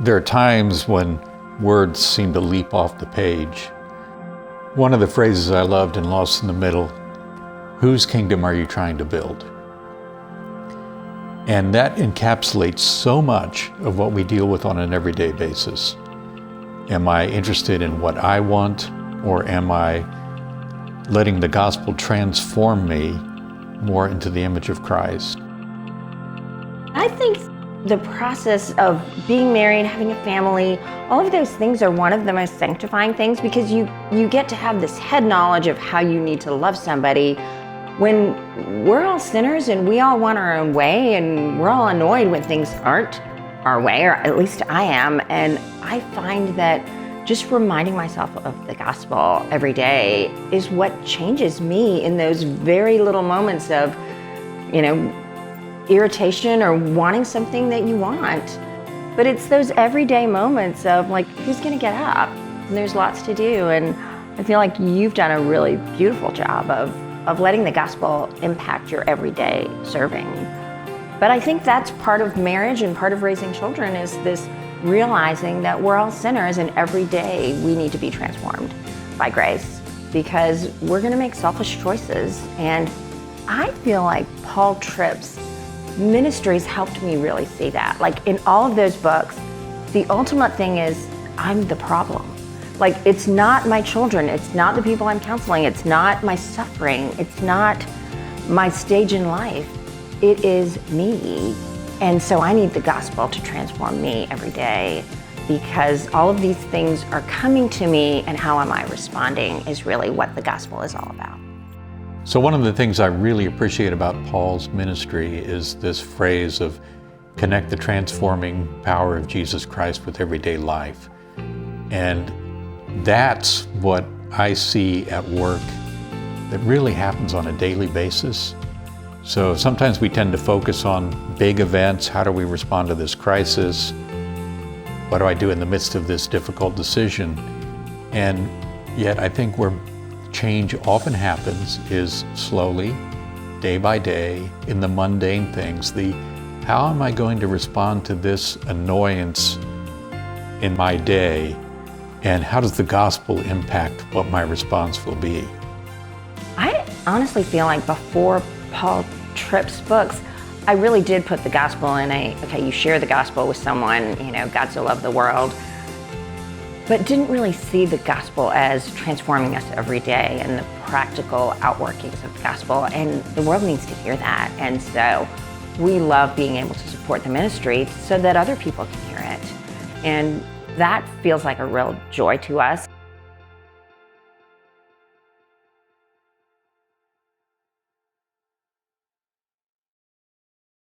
There are times when words seem to leap off the page. One of the phrases I loved in Lost in the Middle, whose kingdom are you trying to build? And that encapsulates so much of what we deal with on an everyday basis. Am I interested in what I want, or am I letting the gospel transform me more into the image of Christ? I think the process of being married, having a family, all of those things are one of the most sanctifying things, because you get to have this head knowledge of how you need to love somebody when we're all sinners and we all want our own way, and we're all annoyed when things aren't our way, or at least I am. And I find that just reminding myself of the gospel every day is what changes me in those very little moments of, irritation or wanting something that you want. But it's those everyday moments of like, who's gonna get up? And there's lots to do. And I feel like you've done a really beautiful job of letting the gospel impact your everyday serving. But I think that's part of marriage and part of raising children, is this realizing that we're all sinners and every day we need to be transformed by grace, because we're gonna make selfish choices. And I feel like Paul Tripp's Ministries helped me really see that. Like, in all of those books, the ultimate thing is I'm the problem. Like, it's not my children, it's not the people I'm counseling, it's not my suffering, it's not my stage in life, it is me. And so I need the gospel to transform me every day, because all of these things are coming to me, and how am I responding is really what the gospel is all about. So one of the things I really appreciate about Paul's ministry is this phrase of connect the transforming power of Jesus Christ with everyday life. And that's what I see at work that really happens on a daily basis. So sometimes we tend to focus on big events. How do we respond to this crisis? What do I do in the midst of this difficult decision? And yet I think where change often happens is slowly, day by day, in the mundane things. How am I going to respond to this annoyance in my day? And how does the gospel impact what my response will be? I honestly feel like before Paul Tripp's books, I really did put the gospel in you share the gospel with someone, God so loved the world, but didn't really see the gospel as transforming us every day and the practical outworkings of the gospel. And the world needs to hear that. And so we love being able to support the ministry so that other people can hear it. And that feels like a real joy to us.